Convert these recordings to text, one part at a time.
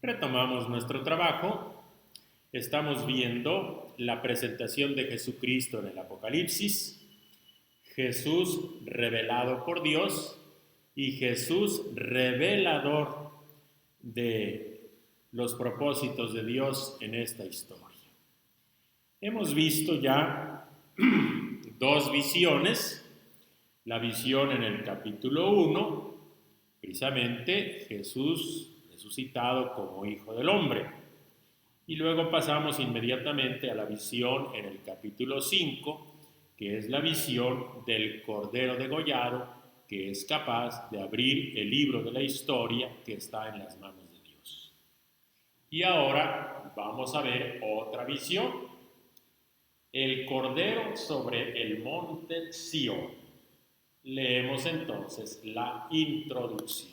Retomamos nuestro trabajo. Estamos viendo la presentación de Jesucristo en el Apocalipsis, Jesús revelado por Dios y Jesús revelador de los propósitos de Dios en esta historia. Hemos visto ya dos visiones. La visión en el capítulo 1, precisamente Jesús resucitado como Hijo del Hombre. Y luego pasamos inmediatamente a la visión en el capítulo 5, que es la visión del Cordero degollado, que es capaz de abrir el libro de la historia que está en las manos de Dios. Y ahora vamos a ver otra visión, el Cordero sobre el monte Sión. Leemos entonces la introducción.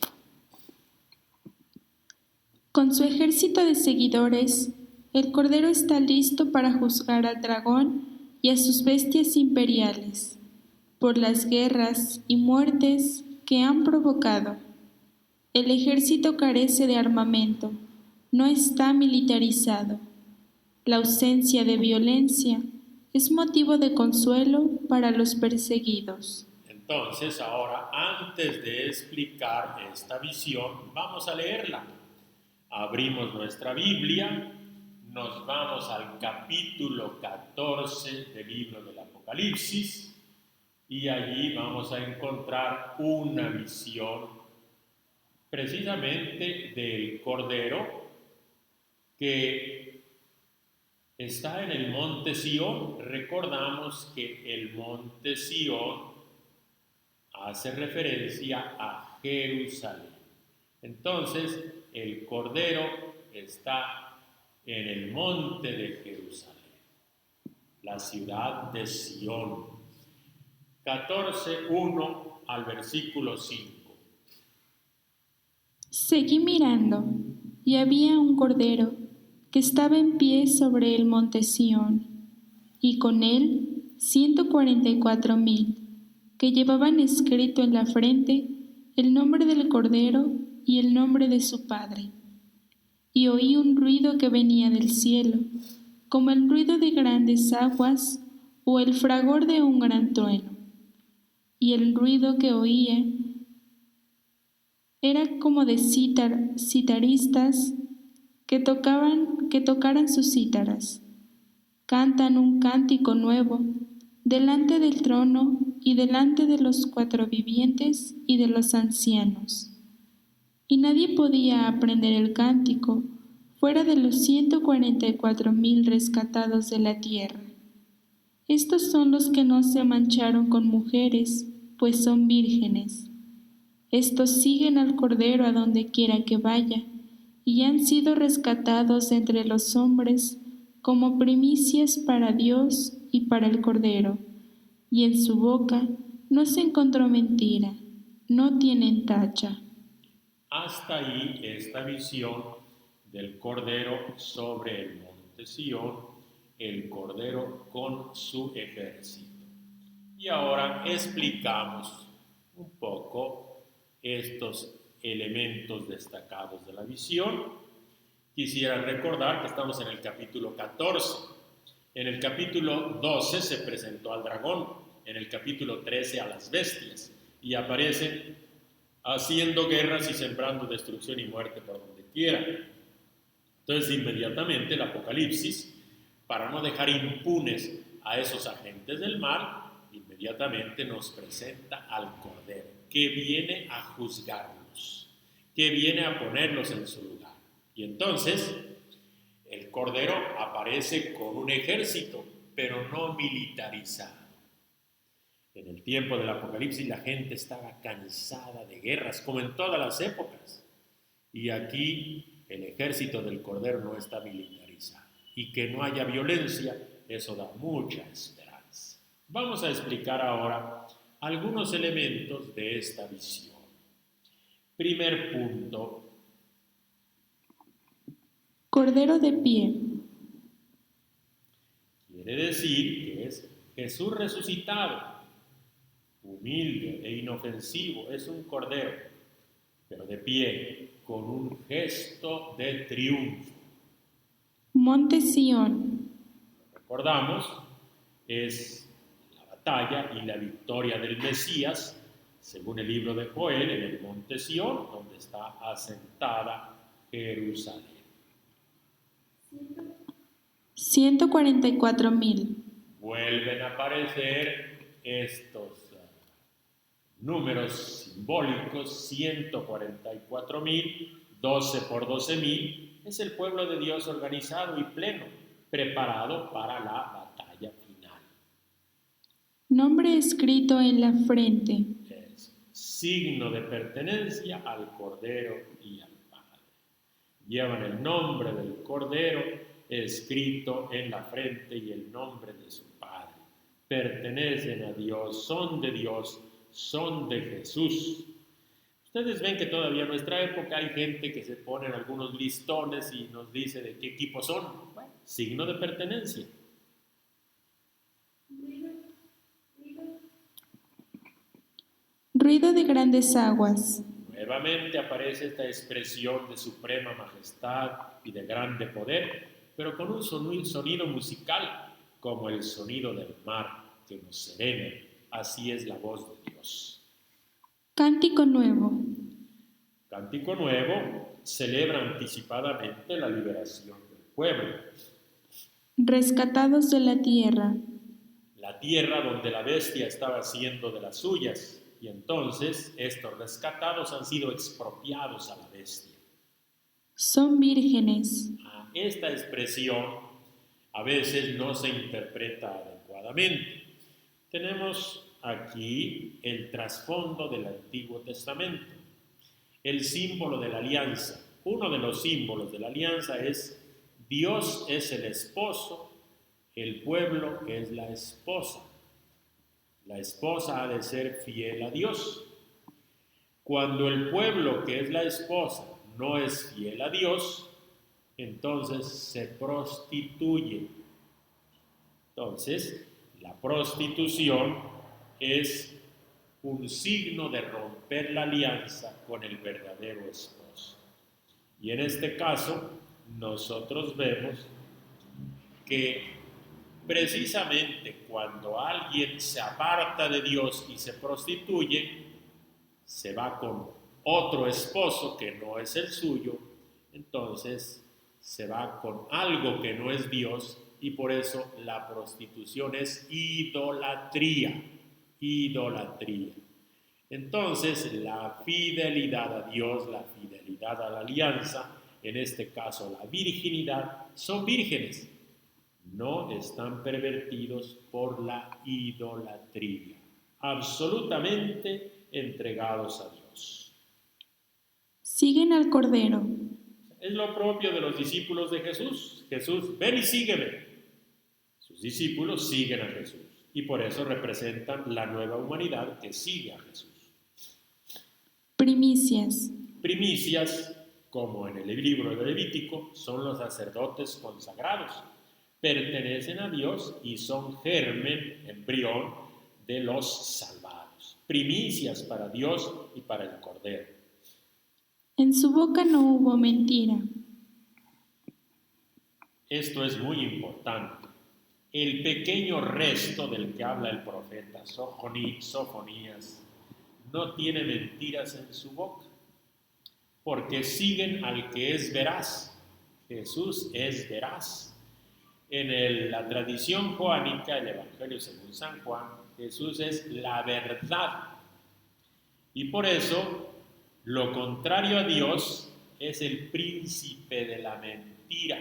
Con su ejército de seguidores, el Cordero está listo para juzgar al dragón y a sus bestias imperiales, por las guerras y muertes que han provocado. El ejército carece de armamento, no está militarizado. La ausencia de violencia es motivo de consuelo para los perseguidos. Entonces, ahora, antes de explicar esta visión, vamos a leerla. Abrimos nuestra Biblia, nos vamos al capítulo 14 del libro del Apocalipsis y allí vamos a encontrar una visión precisamente del Cordero que está en el monte Sión. Recordamos que el monte Sión hace referencia a Jerusalén. Entonces, el Cordero está en el monte de Jerusalén, la ciudad de Sión. 14:1 al versículo 5. Seguí mirando, y había un cordero que estaba en pie sobre el monte Sión, y con él 144,000, que llevaban escrito en la frente el nombre del Cordero y el nombre de su Padre. Y oí un ruido que venía del cielo, como el ruido de grandes aguas o el fragor de un gran trueno. Y el ruido que oía era como de citaristas que tocaran sus cítaras. Cantan un cántico nuevo delante del trono y delante de los cuatro vivientes y de los ancianos. Y nadie podía aprender el cántico fuera de los 144,000 rescatados de la tierra. Estos son los que no se mancharon con mujeres, pues son vírgenes. Estos siguen al Cordero a donde quiera que vaya, y han sido rescatados entre los hombres como primicias para Dios y para el Cordero, y en su boca no se encontró mentira, no tienen tacha. Hasta ahí esta visión del Cordero sobre el monte Sión, el Cordero con su ejército. Y ahora explicamos un poco estos elementos destacados de la visión. Quisiera recordar que estamos en el capítulo 14. En el capítulo 12 se presentó al dragón, en el capítulo 13 a las bestias, y aparecen haciendo guerras y sembrando destrucción y muerte por donde quiera. Entonces, inmediatamente el Apocalipsis, para no dejar impunes a esos agentes del mal, inmediatamente nos presenta al Cordero, que viene a juzgarlos, que viene a ponerlos en su lugar. Y entonces, el Cordero aparece con un ejército, pero no militarizado. En el tiempo del Apocalipsis la gente estaba cansada de guerras, como en todas las épocas. Y aquí el ejército del Cordero no está militarizado. Y que no haya violencia, eso da mucha esperanza. Vamos a explicar ahora algunos elementos de esta visión. Primer punto. Cordero de pie. Quiere decir que es Jesús resucitado, humilde e inofensivo, es un cordero, pero de pie, con un gesto de triunfo. Monte Sión, Recordamos, es la batalla y la victoria del Mesías, según el libro de Joel, en el monte Sión, donde está asentada Jerusalén. 144,000. Vuelven a aparecer estos números simbólicos, 144,000, 12 por 12,000, es el pueblo de Dios organizado y pleno, preparado para la batalla final. Nombre escrito en la frente. Es signo de pertenencia al Cordero y al Padre. Llevan el nombre del Cordero escrito en la frente y el nombre de su Padre. Pertenecen a Dios, son de Jesús. Ustedes ven que todavía en nuestra época hay gente que se pone en algunos listones y nos dice de qué equipo son. Bueno, signo de pertenencia. Ruido de grandes aguas. Nuevamente aparece esta expresión de suprema majestad y de grande poder, pero con un sonido musical, como el sonido del mar que nos serena. Así es la voz de Dios. Cántico nuevo. Cántico nuevo celebra anticipadamente la liberación del pueblo. Rescatados de la tierra. La tierra donde la bestia estaba haciendo de las suyas, y entonces estos rescatados han sido expropiados a la bestia. Son vírgenes. Esta expresión a veces no se interpreta adecuadamente. Tenemos aquí el trasfondo del Antiguo Testamento, el símbolo de la alianza. Uno de los símbolos de la alianza es Dios es el esposo, el pueblo es la esposa. La esposa ha de ser fiel a Dios. Cuando el pueblo, que es la esposa, no es fiel a Dios, entonces se prostituye. Entonces, la prostitución es un signo de romper la alianza con el verdadero esposo. Y en este caso, nosotros vemos que precisamente cuando alguien se aparta de Dios y se prostituye, se va con otro esposo que no es el suyo, entonces se va con algo que no es Dios, y por eso la prostitución es idolatría. Entonces la fidelidad a Dios, la fidelidad a la alianza, en este caso la virginidad, son vírgenes. No están pervertidos por la idolatría, absolutamente entregados a Dios. Siguen al Cordero. Es lo propio de los discípulos de Jesús. Jesús, ven y sígueme. Sus discípulos siguen a Jesús y por eso representan la nueva humanidad que sigue a Jesús. Primicias. Primicias, como en el libro de Levítico, son los sacerdotes consagrados. Pertenecen a Dios y son germen, embrión de los salvados. Primicias para Dios y para el Cordero. En su boca no hubo mentira. Esto es muy importante. El pequeño resto del que habla el profeta Sofonías no tiene mentiras en su boca, porque siguen al que es veraz. Jesús es veraz. En la tradición joánica, el Evangelio según San Juan, Jesús es la verdad. Y por eso, lo contrario a Dios es el príncipe de la mentira.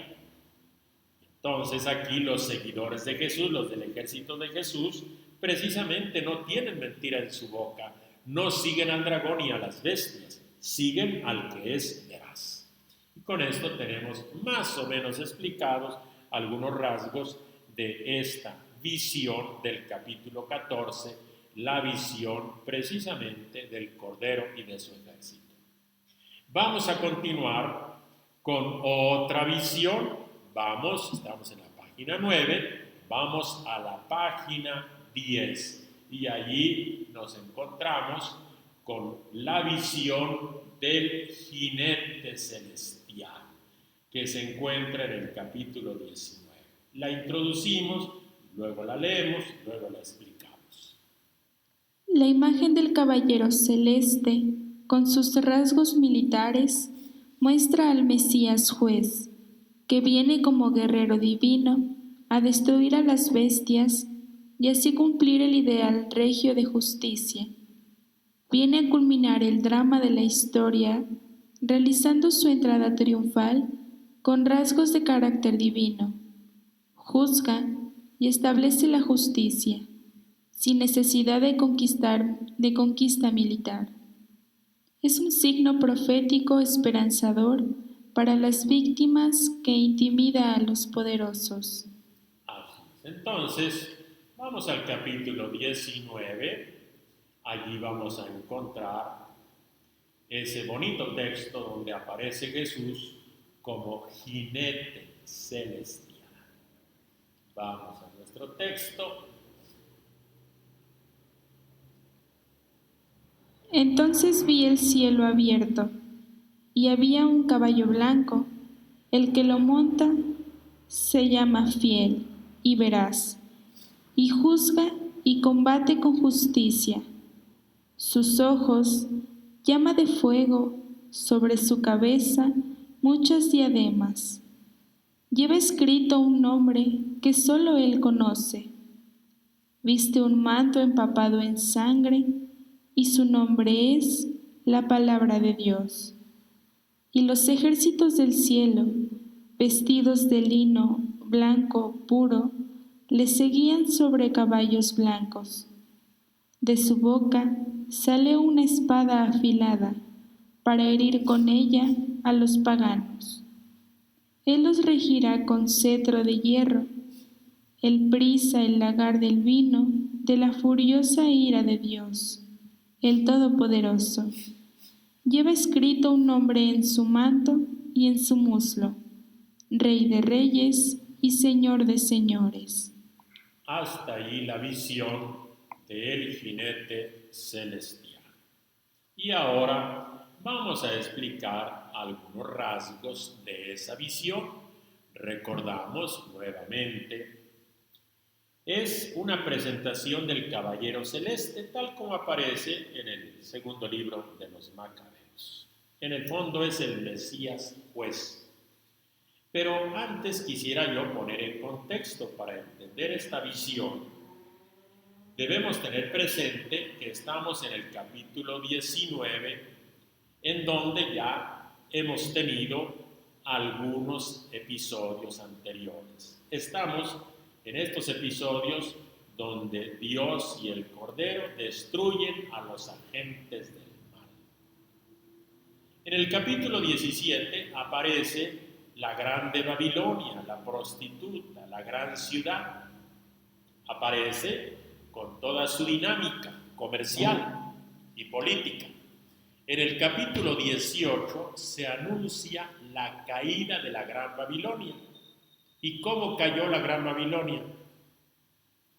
Entonces aquí los seguidores de Jesús, los del ejército de Jesús, precisamente no tienen mentira en su boca, no siguen al dragón ni a las bestias, siguen al que es veraz. Y con esto tenemos más o menos explicados algunos rasgos de esta visión del capítulo 14, la visión precisamente del Cordero y de su ejército. Vamos a continuar con otra visión. Estamos en la página 9, vamos a la página 10 y allí nos encontramos con la visión del jinete celestial que se encuentra en el capítulo 19. La introducimos, luego la leemos, luego la explicamos. La imagen del caballero celeste, con sus rasgos militares, muestra al Mesías juez, que viene como guerrero divino a destruir a las bestias y así cumplir el ideal regio de justicia. Viene a culminar el drama de la historia, realizando su entrada triunfal con rasgos de carácter divino. Juzga y establece la justicia, sin necesidad de conquista militar. Es un signo profético esperanzador para las víctimas que intimida a los poderosos. Así es. Entonces, vamos al capítulo 19. Allí vamos a encontrar ese bonito texto donde aparece Jesús como jinete celestial. Vamos a nuestro texto. Entonces vi el cielo abierto, y había un caballo blanco. El que lo monta se llama Fiel y Veraz, y juzga y combate con justicia. Sus ojos, llama de fuego, sobre su cabeza muchas diademas. Lleva escrito un nombre que solo él conoce. Viste un manto empapado en sangre, y su nombre es la palabra de Dios. Y los ejércitos del cielo, vestidos de lino blanco puro, le seguían sobre caballos blancos. De su boca sale una espada afilada para herir con ella a los paganos. Él los regirá con cetro de hierro. Él prisa el lagar del vino de la furiosa ira de Dios, el Todopoderoso. Lleva escrito un nombre en su manto y en su muslo: Rey de Reyes y Señor de Señores. Hasta ahí la visión del jinete celestial. Y ahora vamos a explicar algunos rasgos de esa visión. Recordamos nuevamente, es una presentación del caballero celeste tal como aparece en el segundo libro de los Macabeos. En el fondo es el Mesías juez. Pero antes quisiera yo poner en contexto para entender esta visión. Debemos tener presente que estamos en el capítulo 19, en donde ya hemos tenido algunos episodios anteriores. Estamos en estos episodios donde Dios y el Cordero destruyen a los agentes del mal. En el capítulo 17 aparece la grande Babilonia, la prostituta, la gran ciudad. Aparece con toda su dinámica comercial y política. En el capítulo 18 se anuncia la caída de la gran Babilonia. ¿Y cómo cayó la gran Babilonia?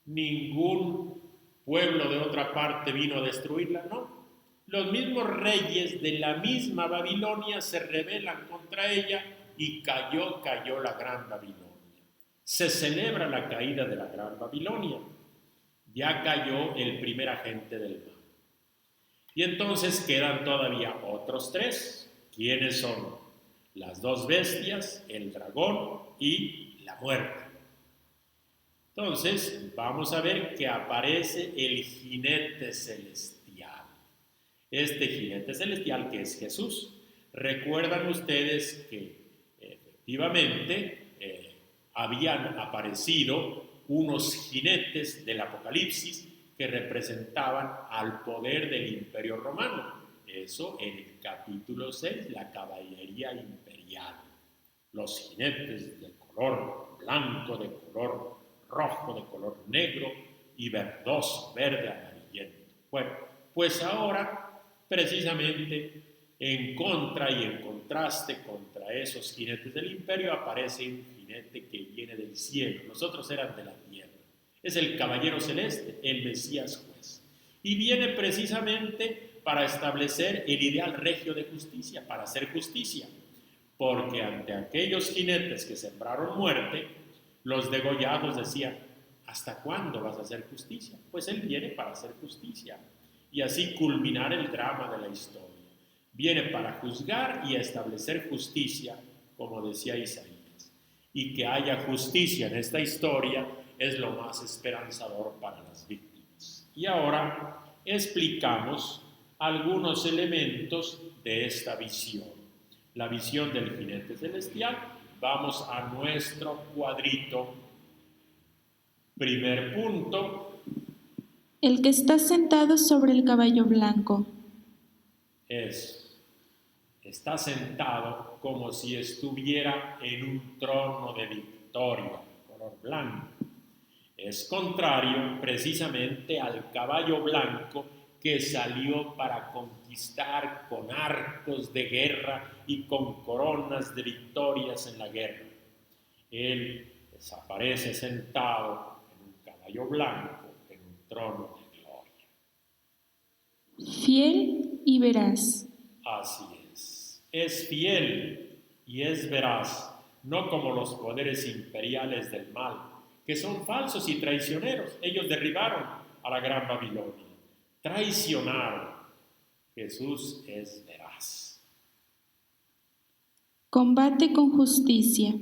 Ningún pueblo de otra parte vino a destruirla, no. Los mismos reyes de la misma Babilonia se rebelan contra ella y cayó la gran Babilonia. Se celebra la caída de la gran Babilonia. Ya cayó el primer agente del mal. Y entonces quedan todavía otros tres. ¿Quiénes son? Las dos bestias, el dragón y la muerte. Entonces vamos a ver que aparece el jinete celestial. Este jinete celestial que es Jesús. Recuerdan ustedes que efectivamente habían aparecido unos jinetes del Apocalipsis que representaban al poder del Imperio Romano. Eso en el capítulo 6, la caballería imperial. Los jinetes de color blanco, de color rojo, de color negro y verdoso, verde amarillento. Bueno, pues ahora precisamente en contra y en contraste contra esos jinetes del imperio aparece un jinete que viene del cielo. Los otros eran de la tierra. Es el caballero celeste, el Mesías juez. Y viene precisamente para establecer el ideal regio de justicia, para hacer justicia. Porque ante aquellos jinetes que sembraron muerte, los degollados decían, ¿hasta cuándo vas a hacer justicia? Pues Él viene para hacer justicia. Y así culminar el drama de la historia. Viene para juzgar y establecer justicia, como decía Isaías. Y que haya justicia en esta historia es lo más esperanzador para las víctimas. Y ahora explicamos algunos elementos de esta visión. La visión del jinete celestial. Vamos a nuestro cuadrito. Primer punto. El que está sentado sobre el caballo blanco. Está sentado como si estuviera en un trono de victoria, color blanco. Es contrario precisamente al caballo blanco que salió para conquistar con arcos de guerra y con coronas de victorias en la guerra. Él desaparece sentado en un caballo blanco, en un trono de gloria. Fiel y veraz. Así es fiel y es veraz, no como los poderes imperiales del mal, que son falsos y traicioneros. Ellos derribaron a la gran Babilonia, traicionaron. Jesús es veraz. Combate con justicia.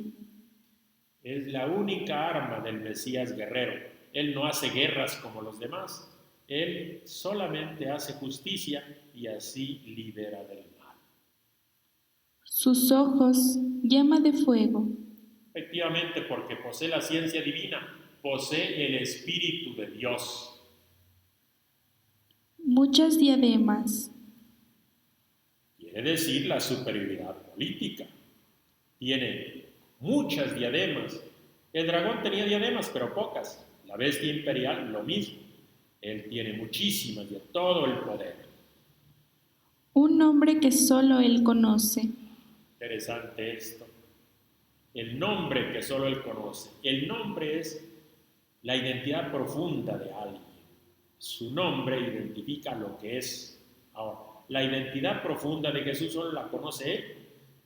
Es la única arma del Mesías guerrero. Él no hace guerras como los demás. Él solamente hace justicia y así libera del mal. Sus ojos, llama de fuego. Efectivamente, porque posee la ciencia divina, posee el Espíritu de Dios. Muchas diademas. Quiere decir la superioridad política. Tiene muchas diademas. El dragón tenía diademas, pero pocas. La bestia imperial, lo mismo. Él tiene muchísimas, de todo el poder. Un nombre que solo él conoce. Interesante esto. El nombre que solo él conoce. El nombre es la identidad profunda de alguien. Su nombre identifica lo que es. Ahora, la identidad profunda de Jesús solo la conoce él.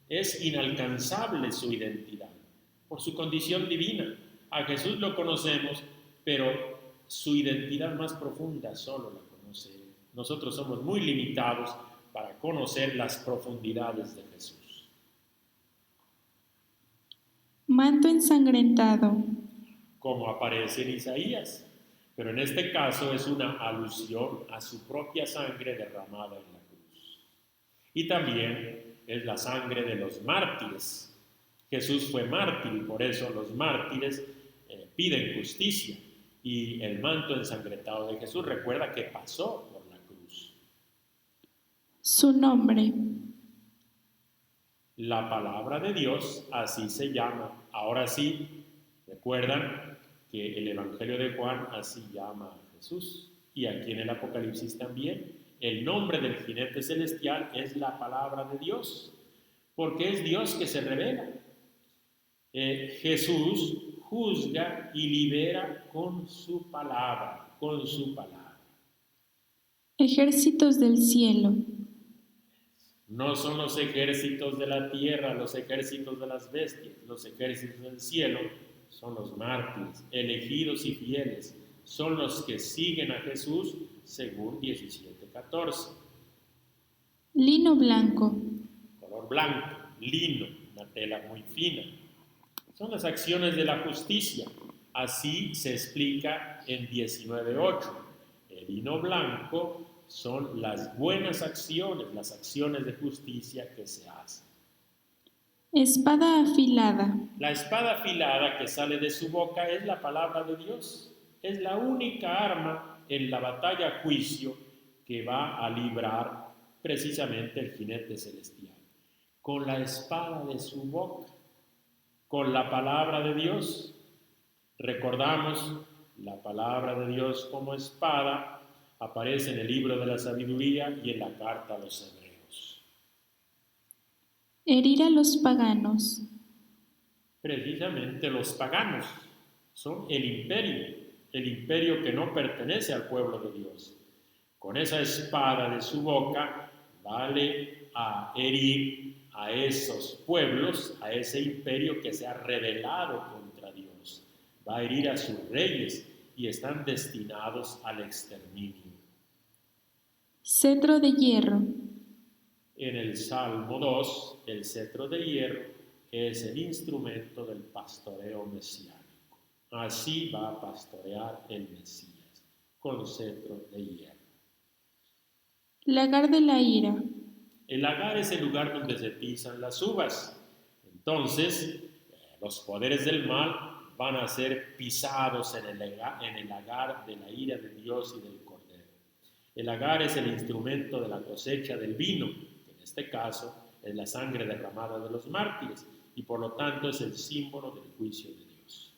Es inalcanzable su identidad por su condición divina. A Jesús lo conocemos, pero su identidad más profunda solo la conoce él. Nosotros somos muy limitados para conocer las profundidades de Jesús. Manto ensangrentado. Como aparece en Isaías, pero en este caso es una alusión a su propia sangre derramada en la cruz. Y también es la sangre de los mártires. Jesús fue mártir y por eso los mártires piden justicia. Y el manto ensangrentado de Jesús recuerda que pasó por la cruz. Su nombre. La palabra de Dios, así se llama. Ahora sí, recuerdan que el Evangelio de Juan así llama a Jesús. Y aquí en el Apocalipsis también. El nombre del jinete celestial es la palabra de Dios, porque es Dios que se revela. Jesús juzga y libera con su palabra, con su palabra. Ejércitos del cielo. No son los ejércitos de la tierra, los ejércitos de las bestias, los ejércitos del cielo son los mártires, elegidos y fieles, son los que siguen a Jesús según 17:14. Lino blanco. Color blanco, lino, una tela muy fina. Son las acciones de la justicia. Así se explica en 19:8. El lino blanco son las buenas acciones, las acciones de justicia que se hacen. Espada afilada. La espada afilada que sale de su boca es la palabra de Dios. Es la única arma en la batalla a juicio que va a librar precisamente el jinete celestial. Con la espada de su boca, con la palabra de Dios. Recordamos la palabra de Dios como espada. Aparece en el libro de la sabiduría y en la carta a los hebreos. Herir a los paganos. Precisamente los paganos son el imperio que no pertenece al pueblo de Dios. Con esa espada de su boca vale a herir a esos pueblos, a ese imperio que se ha rebelado contra Dios. Va a herir a sus reyes y están destinados al exterminio. Cetro de hierro. En el Salmo 2, el cetro de hierro es el instrumento del pastoreo mesiánico. Así va a pastorear el Mesías, con cetro de hierro. Lagar de la ira. El lagar es el lugar donde se pisan las uvas. Entonces, los poderes del mal van a ser pisados en el lagar de la ira de Dios y del Cordero. El lagar es el instrumento de la cosecha del vino, que en este caso es la sangre derramada de los mártires, y por lo tanto es el símbolo del juicio de Dios.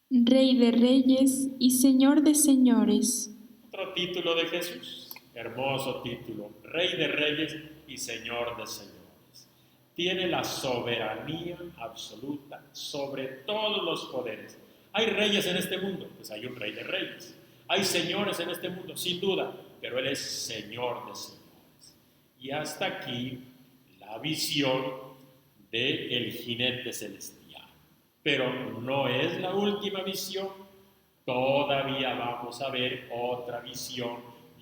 Rey de reyes y Señor de señores. Otro título de Jesús, hermoso título, Rey de reyes y Señor de señores. Tiene la soberanía absoluta sobre todos los poderes. ¿Hay reyes en este mundo? Pues hay un rey de reyes. ¿Hay señores en este mundo? Sin duda, pero Él es Señor de señores. Y hasta aquí la visión del jinete celestial. Pero no es la última visión. Todavía vamos a ver otra visión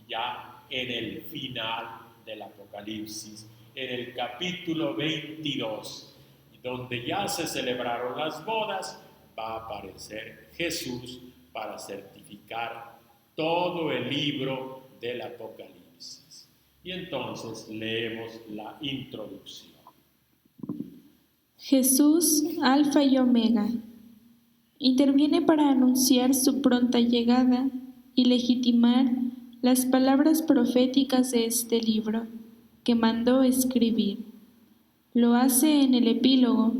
ya en el final del Apocalipsis, en el capítulo 22, donde ya se celebraron las bodas, va a aparecer Jesús para certificar todo el libro del Apocalipsis. Y entonces leemos la introducción. Jesús, Alfa y Omega, interviene para anunciar su pronta llegada y legitimar las palabras proféticas de este libro que mandó escribir. Lo hace en el epílogo,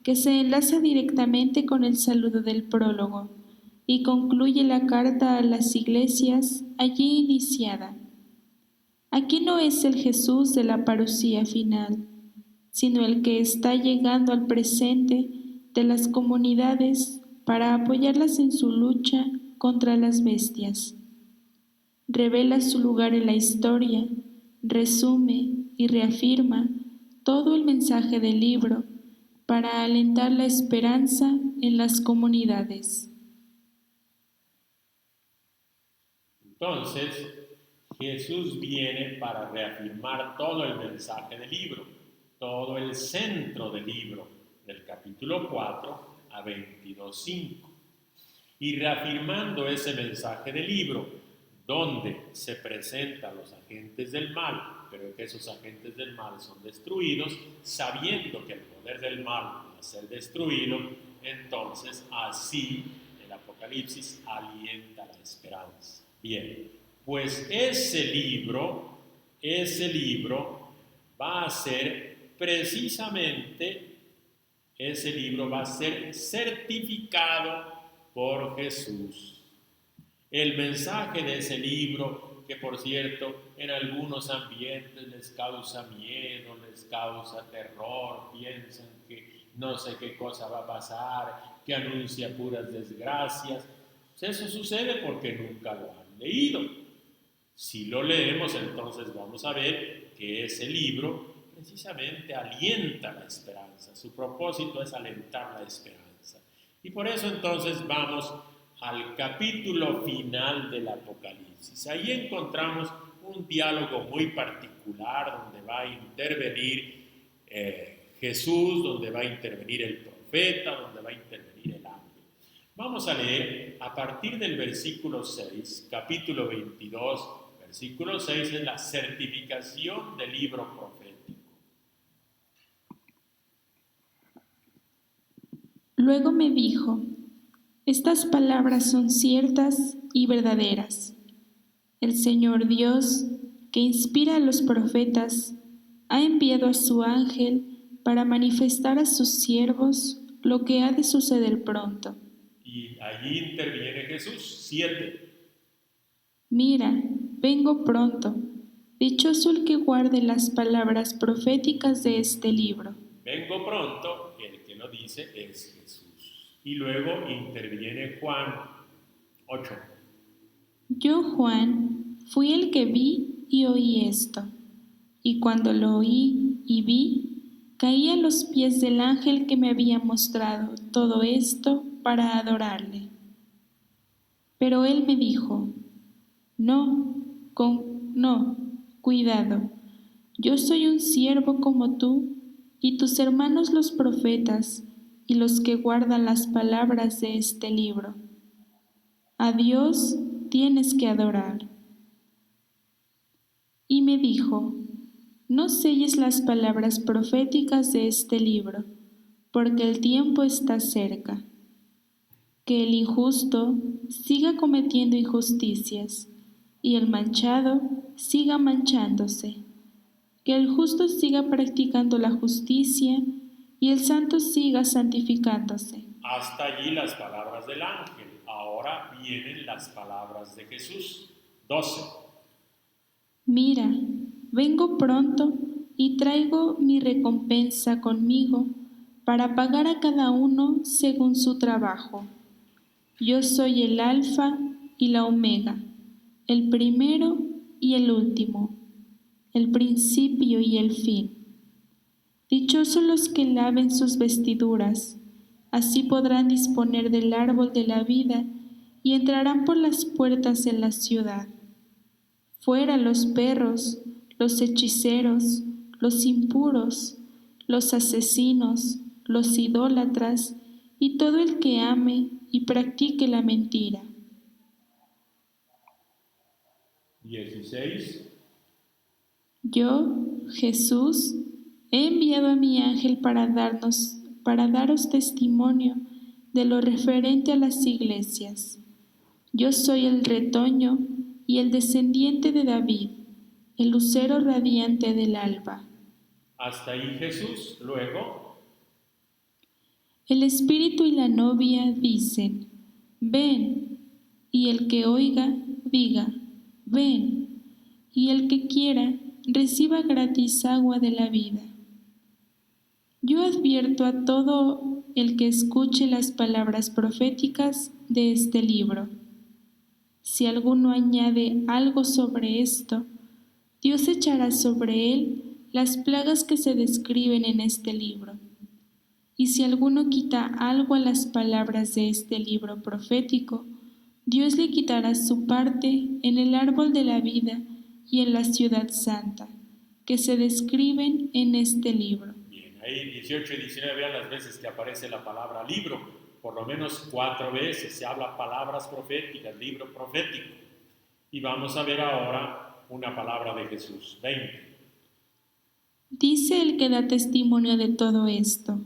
que se enlaza directamente con el saludo del prólogo y concluye la carta a las iglesias allí iniciada. Aquí no es el Jesús de la parucía final, sino el que está llegando al presente de las comunidades para apoyarlas en su lucha contra las bestias. Revela su lugar en la historia, resume y reafirma todo el mensaje del libro para alentar la esperanza en las comunidades. Entonces, Jesús viene para reafirmar todo el mensaje del libro, todo el centro del libro, del capítulo 4 a 22:5. Y reafirmando ese mensaje del libro, donde se presentan los agentes del mal, pero que esos agentes del mal son destruidos, sabiendo que el poder del mal va a ser destruido, entonces así el Apocalipsis alienta la esperanza. Bien, pues ese libro va a ser precisamente, ese libro va a ser certificado por Jesús. El mensaje de ese libro, que por cierto en algunos ambientes les causa miedo, les causa terror, piensan que no sé qué cosa va a pasar, que anuncia puras desgracias, pues eso sucede porque nunca lo han leído. Si lo leemos, entonces vamos a ver que ese libro precisamente alienta la esperanza. Su propósito es alentar la esperanza. Y por eso entonces vamos al capítulo final del Apocalipsis. Ahí encontramos un diálogo muy particular donde va a intervenir Jesús, donde va a intervenir el profeta, donde va a intervenir el ángel. Vamos a leer a partir del versículo 6, capítulo 22, versículo 6 es la certificación del libro profético. Luego me dijo: estas palabras son ciertas y verdaderas. El Señor Dios, que inspira a los profetas, ha enviado a su ángel para manifestar a sus siervos lo que ha de suceder pronto. Y allí interviene Jesús, 7. Mira, vengo pronto. Dichoso el que guarde las palabras proféticas de este libro. Vengo pronto, el que lo dice es Jesús. Y luego interviene Juan, 8. Yo, Juan, fui el que vi y oí esto. Y cuando lo oí y vi, caí a los pies del ángel que me había mostrado todo esto para adorarle. Pero él me dijo, no, cuidado, yo soy un siervo como tú y tus hermanos los profetas y los que guardan las palabras de este libro. A Dios tienes que adorar. Y me dijo, no selles las palabras proféticas de este libro, porque el tiempo está cerca. Que el injusto siga cometiendo injusticias, y el manchado siga manchándose. Que el justo siga practicando la justicia, y el santo siga santificándose. Hasta allí las palabras del ángel. Ahora vienen las palabras de Jesús. 12. Mira, vengo pronto y traigo mi recompensa conmigo para pagar a cada uno según su trabajo. Yo soy el Alfa y la Omega, el primero y el último, el principio y el fin. Dichosos los que laven sus vestiduras, así podrán disponer del árbol de la vida y entrarán por las puertas en la ciudad. Fuera los perros, los hechiceros, los impuros, los asesinos, los idólatras y todo el que ame y practique la mentira. 16. Yo, Jesús, he enviado a mi ángel para daros testimonio de lo referente a las iglesias. Yo soy el retoño y el descendiente de David, el lucero radiante del alba. Hasta ahí Jesús. Luego, El espíritu y la novia dicen, ven, y el que oiga, diga, ven, y el que quiera, reciba gratis agua de la vida. Yo advierto a todo el que escuche las palabras proféticas de este libro. Si alguno añade algo sobre esto, Dios echará sobre él las plagas que se describen en este libro. Y si alguno quita algo a las palabras de este libro profético, Dios le quitará su parte en el árbol de la vida y en la ciudad santa, que se describen en este libro. bien, ahí 18 y 19 vean las veces que aparece la palabra libro. Por lo menos 4 veces se habla palabras proféticas, libro profético. Y vamos a ver ahora una palabra de Jesús. 20. Dice el que da testimonio de todo esto.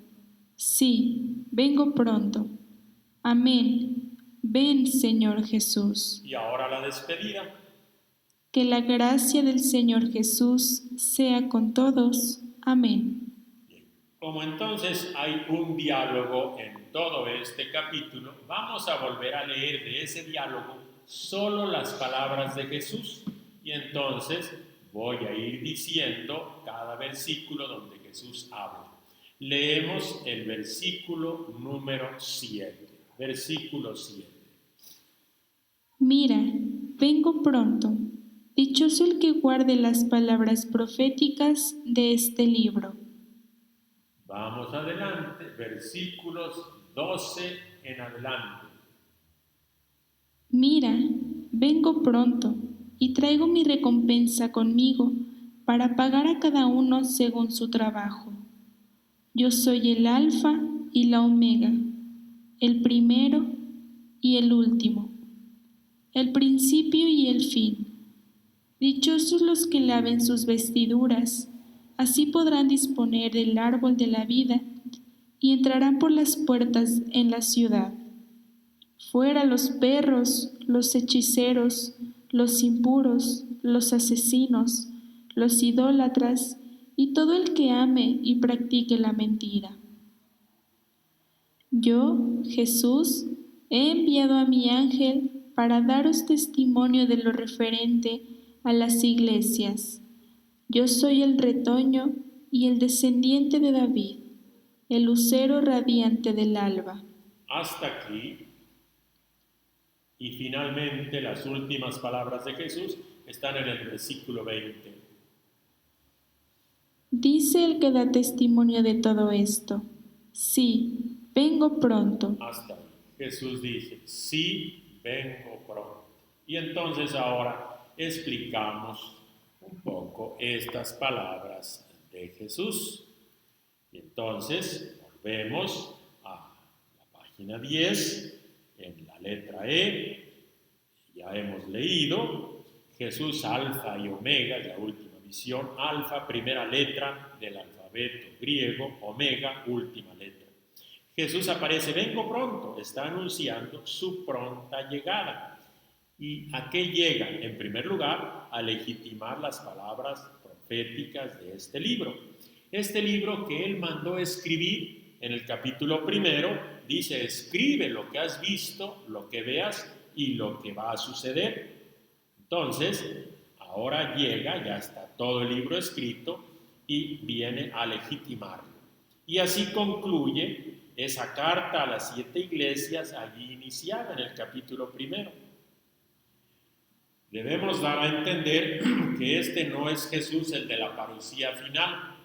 Sí, vengo pronto. Amén. Ven, Señor Jesús. Y ahora la despedida. Que la gracia del Señor Jesús sea con todos. Amén. Bien. Como entonces hay un diálogo en todo este capítulo, vamos a volver a leer de ese diálogo solo las palabras de Jesús. Y entonces voy a ir diciendo cada versículo donde Jesús habla. Leemos el versículo número 7. Versículo 7. Mira, vengo pronto. Dichoso el que guarde las palabras proféticas de este libro. Vamos adelante, versículos 12 en adelante. Mira, vengo pronto y traigo mi recompensa conmigo para pagar a cada uno según su trabajo. Yo soy el Alfa y la Omega, el primero y el último, el principio y el fin. Dichosos los que laven sus vestiduras, así podrán disponer del árbol de la vida y entrarán por las puertas en la ciudad. Fuera los perros, los hechiceros, los impuros, los asesinos, los idólatras y todo el que ame y practique la mentira. Yo, Jesús, he enviado a mi ángel para daros testimonio de lo referente a las iglesias. Yo soy el retoño y el descendiente de David, el lucero radiante del alba. Hasta aquí. Y finalmente las últimas palabras de Jesús están en el versículo 20. Dice el que da testimonio de todo esto: sí, vengo pronto. Hasta ahí. Jesús dice, sí, vengo pronto. Y entonces ahora explicamos un poco estas palabras de Jesús. Y entonces volvemos a la página 10, en la letra E. Ya hemos leído, Jesús alfa y omega, la última visión, alfa, primera letra del alfabeto griego, omega, última letra. Jesús aparece, vengo pronto, está anunciando su pronta llegada. ¿Y a qué llega? En primer lugar, a legitimar las palabras proféticas de este libro. Este libro que él mandó escribir en el capítulo 1 dice, escribe lo que has visto, lo que veas y lo que va a suceder. Entonces, ahora llega, ya está todo el libro escrito y viene a legitimarlo. Y así concluye esa carta a las 7 iglesias allí iniciada en el capítulo 1. Debemos dar a entender que este no es Jesús el de la parucía final.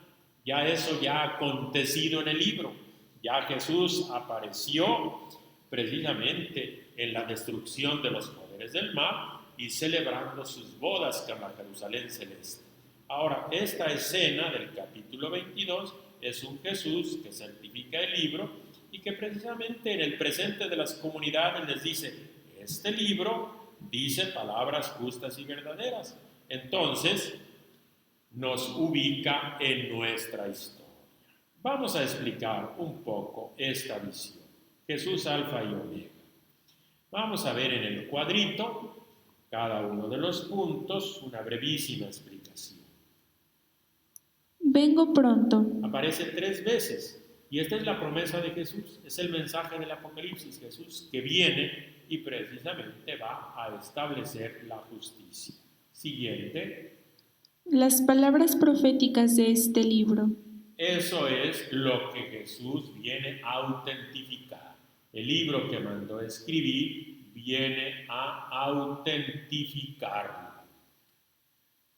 Ya eso ya ha acontecido en el libro. Ya Jesús apareció precisamente en la destrucción de los poderes del mal y celebrando sus bodas con la Jerusalén celeste. Ahora, esta escena del capítulo 22 es un Jesús que certifica el libro y que precisamente en el presente de las comunidades les dice, este libro dice palabras justas y verdaderas. Entonces, nos ubica en nuestra historia. Vamos a explicar un poco esta visión. Jesús alfa y omega. Vamos a ver en el cuadrito cada uno de los puntos, una brevísima explicación. Vengo pronto. Aparece 3 veces y esta es la promesa de Jesús, es el mensaje del Apocalipsis, Jesús que viene y precisamente va a establecer la justicia. Siguiente. Las palabras proféticas de este libro. Eso es lo que Jesús viene a autentificar. El libro que mandó escribir viene a autentificarlo.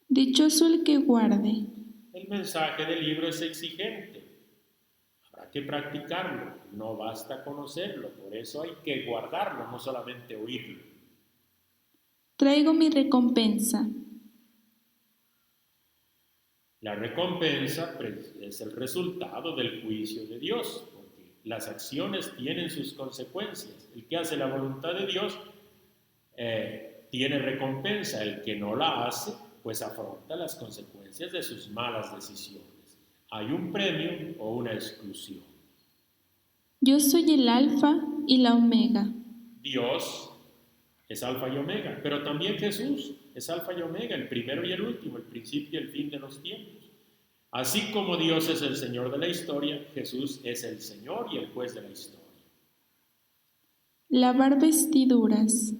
Dichoso el que guarde. El mensaje del libro es exigente. Habrá que practicarlo. No basta conocerlo. Por eso hay que guardarlo, no solamente oírlo. Traigo mi recompensa. La recompensa es el resultado del juicio de Dios, porque las acciones tienen sus consecuencias. El que hace la voluntad de Dios tiene recompensa. El que no la hace, pues afronta las consecuencias de sus malas decisiones. Hay un premio o una exclusión. Yo soy el alfa y la omega. Dios es alfa y omega, pero también Jesús es alfa y omega, el primero y el último, el principio y el fin de los tiempos. Así como Dios es el Señor de la historia, Jesús es el Señor y el juez de la historia. Lavar vestiduras.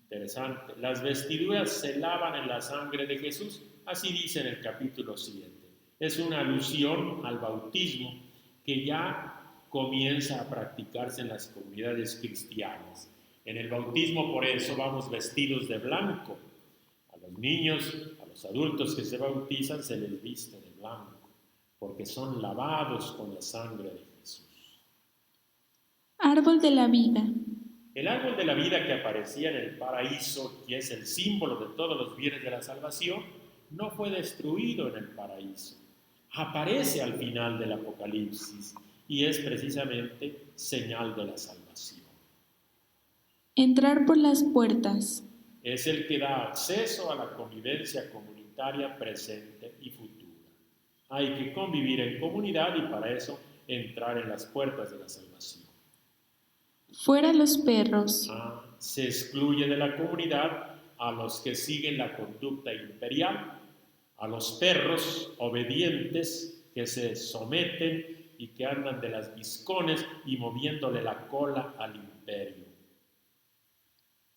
Interesante. Las vestiduras se lavan en la sangre de Jesús, así dice en el capítulo 7. Es una alusión al bautismo que ya comienza a practicarse en las comunidades cristianas. En el bautismo, por eso, vamos vestidos de blanco. A los niños, a los adultos que se bautizan, se les viste de blanco, porque son lavados con la sangre de Jesús. Árbol de la vida. El árbol de la vida que aparecía en el paraíso, que es el símbolo de todos los bienes de la salvación, no fue destruido en el paraíso. Aparece al final del Apocalipsis y es precisamente señal de la salvación. Entrar por las puertas. Es el que da acceso a la convivencia comunitaria presente y futura. Hay que convivir en comunidad y para eso entrar en las puertas de la salvación. Fuera los perros. Se excluye de la comunidad a los que siguen la conducta imperial, a los perros obedientes que se someten y que andan de las bizcones y moviéndole la cola al imperio.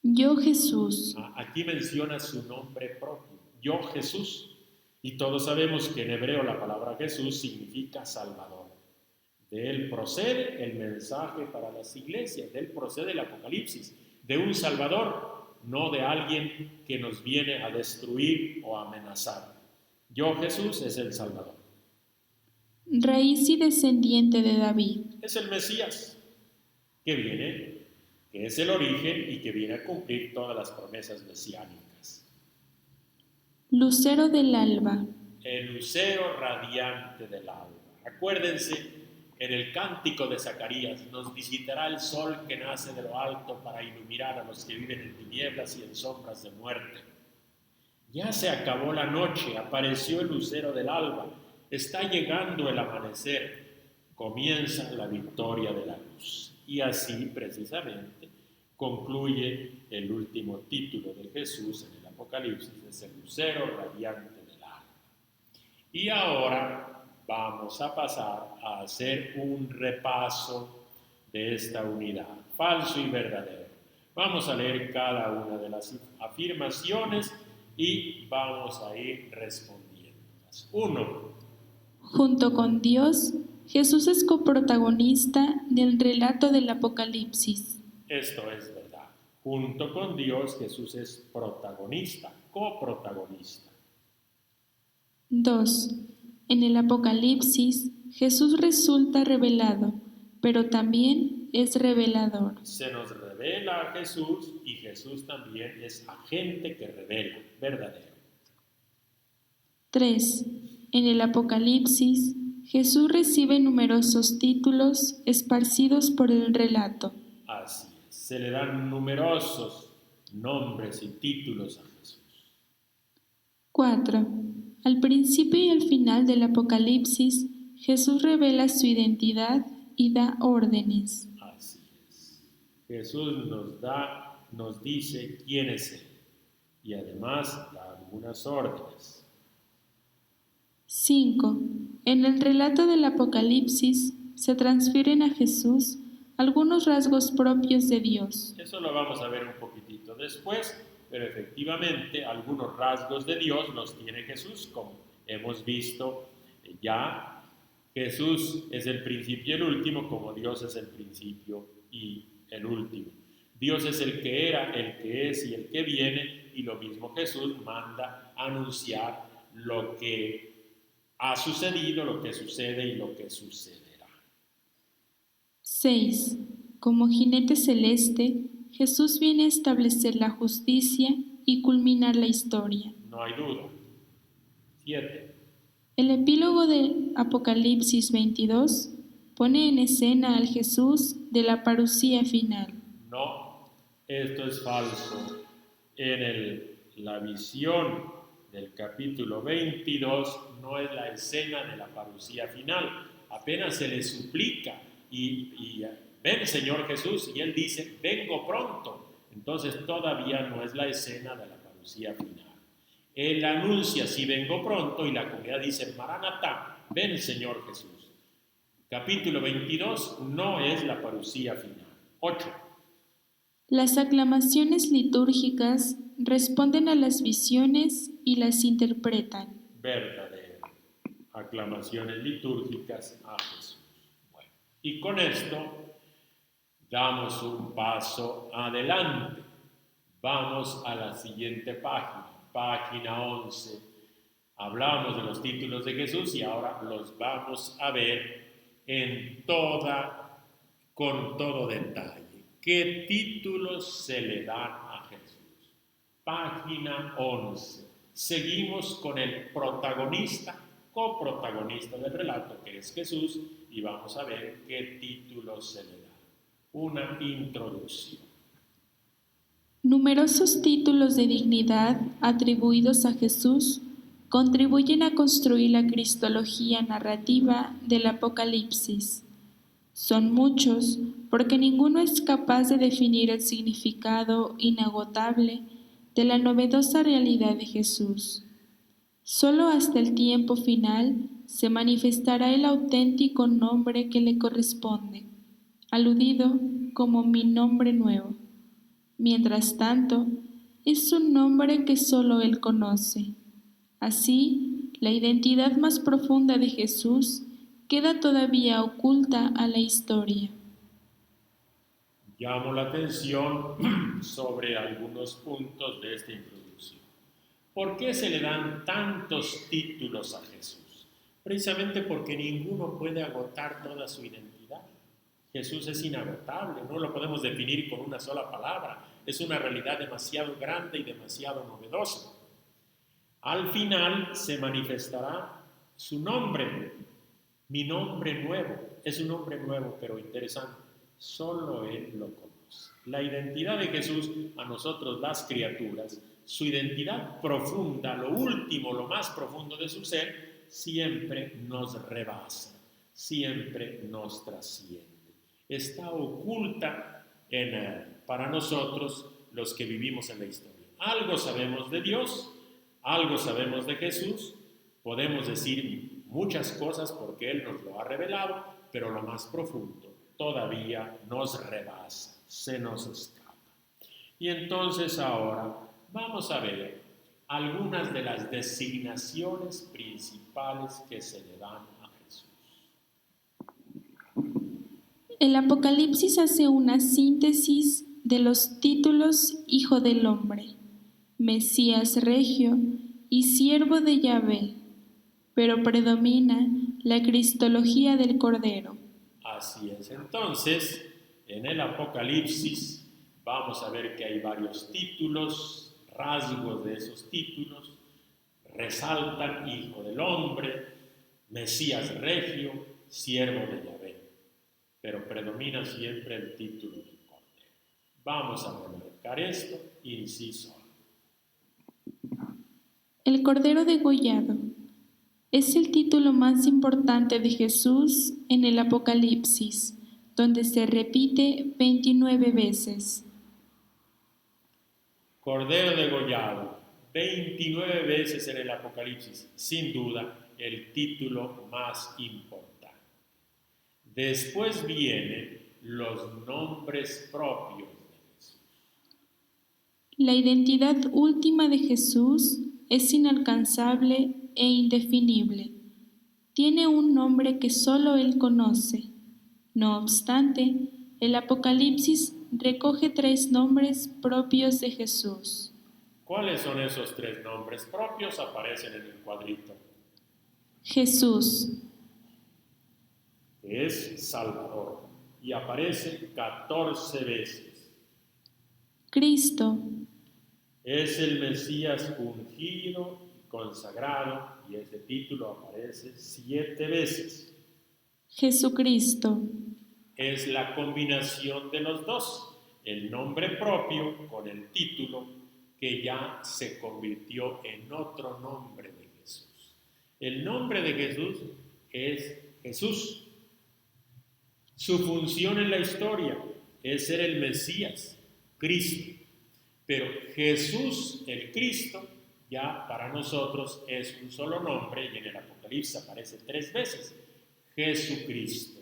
Yo Jesús. Aquí menciona su nombre propio, yo Jesús, y todos sabemos que en hebreo la palabra Jesús significa Salvador. De él procede el mensaje para las iglesias, de él procede el Apocalipsis, de un Salvador, no de alguien que nos viene a destruir o a amenazar. Yo, Jesús, es el Salvador. Raíz y descendiente de David. Es el Mesías que viene, que es el origen y que viene a cumplir todas las promesas mesiánicas. Lucero del alba. El lucero radiante del alba. Acuérdense, en el cántico de Zacarías, nos visitará el sol que nace de lo alto para iluminar a los que viven en tinieblas y en sombras de muerte. Ya se acabó la noche, apareció el lucero del alba, está llegando el amanecer, comienza la victoria de la luz. Y así, precisamente, concluye el último título de Jesús en el Apocalipsis, es el lucero radiante del alba. Y ahora vamos a pasar a hacer un repaso de esta unidad, falso y verdadero. Vamos a leer cada una de las afirmaciones y vamos a ir respondiéndolas. 1. Junto con Dios, Jesús es coprotagonista del relato del Apocalipsis. Esto es verdad. Junto con Dios, Jesús es protagonista, coprotagonista. 2. En el Apocalipsis, Jesús resulta revelado, pero también es revelador. Se nos revela a Jesús y Jesús también es agente que revela, verdadero. 3. En el Apocalipsis, Jesús recibe numerosos títulos esparcidos por el relato. Así es, se le dan numerosos nombres y títulos a Jesús. 4. Al principio y al final del Apocalipsis, Jesús revela su identidad y da órdenes. Así es. Jesús nos dice quién es Él y además da algunas órdenes. 5. En el relato del Apocalipsis se transfieren a Jesús algunos rasgos propios de Dios. Eso lo vamos a ver un poquitito después, pero efectivamente algunos rasgos de Dios los tiene Jesús, como hemos visto ya. Jesús es el principio y el último, como Dios es el principio y el último. Dios es el que era, el que es y el que viene, y lo mismo Jesús manda anunciar lo que ha sucedido, lo que sucede y lo que sucederá. 6. Como jinete celeste, Jesús viene a establecer la justicia y culminar la historia. No hay duda. 7. El epílogo del Apocalipsis 22 pone en escena al Jesús de la parucía final. No, esto es falso. La visión del capítulo 22 no es la escena de la parucía final. Apenas se le suplica y ven Señor Jesús, y él dice, vengo pronto. Entonces todavía no es la escena de la parucía final. Él anuncia, sí vengo pronto, y la comunidad dice, Maranatá, ven Señor Jesús. Capítulo 22 no es la parucía final. 8. Las aclamaciones litúrgicas responden a las visiones y las interpretan. Verdadero. Aclamaciones litúrgicas a Jesús. Bueno, y con esto damos un paso adelante. Vamos a la siguiente página. Página 11. Hablamos de los títulos de Jesús y ahora los vamos a ver con todo detalle. ¿Qué títulos se le dan a Jesús? Página 11. Seguimos con el protagonista, coprotagonista del relato, que es Jesús, y vamos a ver qué títulos se le dan. Una introducción. Numerosos títulos de dignidad atribuidos a Jesús contribuyen a construir la cristología narrativa del Apocalipsis. Son muchos porque ninguno es capaz de definir el significado inagotable de la novedosa realidad de Jesús. Solo hasta el tiempo final se manifestará el auténtico nombre que le corresponde, aludido como mi nombre nuevo. Mientras tanto, es un nombre que solo Él conoce. Así, la identidad más profunda de Jesús queda todavía oculta a la historia. llamo la atención sobre algunos puntos de esta introducción. ¿Por qué se le dan tantos títulos a Jesús? Precisamente porque ninguno puede agotar toda su identidad. Jesús es inagotable, no lo podemos definir con una sola palabra. Es una realidad demasiado grande y demasiado novedosa. Al final se manifestará su nombre, mi nombre nuevo. Es un nombre nuevo, pero interesante. Solo Él lo conoce. La identidad de Jesús a nosotros las criaturas, su identidad profunda, lo último, lo más profundo de su ser, siempre nos rebasa, siempre nos trasciende. Está oculta para nosotros los que vivimos en la historia. Algo sabemos de Dios, algo sabemos de Jesús, podemos decir muchas cosas porque Él nos lo ha revelado, pero lo más profundo todavía nos rebasa, se nos escapa. Y entonces ahora vamos a ver algunas de las designaciones principales que se le dan a Jesús. El Apocalipsis hace una síntesis de los títulos Hijo del Hombre, Mesías Regio y Siervo de Yahvé, pero predomina la cristología del Cordero. Así es. Entonces, en el Apocalipsis vamos a ver que hay varios títulos, rasgos de esos títulos, resaltan Hijo del Hombre, Mesías Regio, Siervo de Yahvé, pero predomina siempre el título del Cordero. Vamos a remarcar esto, inciso. El Cordero degollado es el título más importante de Jesús en el Apocalipsis, donde se repite 29 veces. Cordero degollado, 29 veces en el Apocalipsis, sin duda el título más importante. Después vienen los nombres propios de Jesús. La identidad última de Jesús es inalcanzable e indefinible. Tiene un nombre que solo Él conoce. No obstante, el Apocalipsis recoge 3 nombres propios de Jesús. ¿Cuáles son esos 3 nombres propios? Aparecen en el cuadrito. Jesús Es Salvador y aparece 14 veces. Cristo Es el Mesías ungido y consagrado y ese título aparece 7 veces. Jesucristo Es la combinación de los dos, el nombre propio con el título que ya se convirtió en otro nombre de Jesús. El nombre de Jesús es Jesús. Su función en la historia es ser el Mesías, Cristo. Pero Jesús, el Cristo, ya para nosotros es un solo nombre y en el Apocalipsis aparece 3 veces, Jesucristo.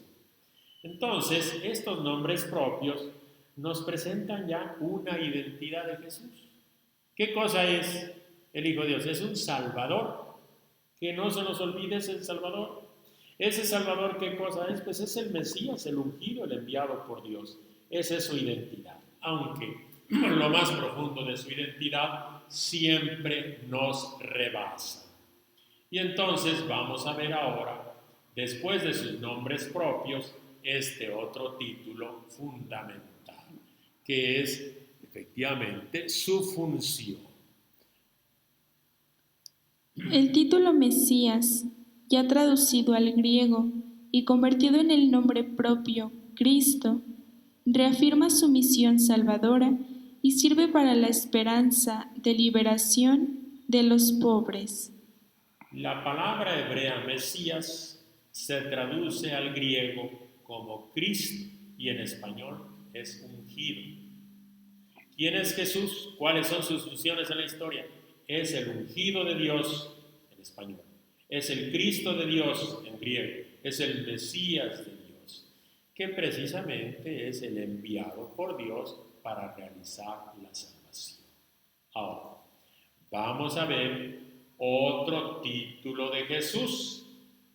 Entonces, estos nombres propios nos presentan ya una identidad de Jesús. ¿Qué cosa es el Hijo de Dios? Es un Salvador. Que no se nos olvide, es el Salvador. Ese Salvador, ¿qué cosa es? Pues es el Mesías, el ungido, el enviado por Dios. Esa es su identidad. Aunque lo más profundo de su identidad siempre nos rebasa. Y entonces vamos a ver ahora, después de sus nombres propios, este otro título fundamental, que es efectivamente su función. El título Mesías, ya traducido al griego y convertido en el nombre propio, Cristo, reafirma su misión salvadora y sirve para la esperanza de liberación de los pobres. La palabra hebrea Mesías se traduce al griego como Cristo y en español es ungido. ¿Quién es Jesús? ¿Cuáles son sus funciones en la historia? Es el ungido de Dios en español. Es el Cristo de Dios en griego. Es el Mesías de Dios, que precisamente es el enviado por Dios para realizar la salvación. Ahora, vamos a ver otro título de Jesús,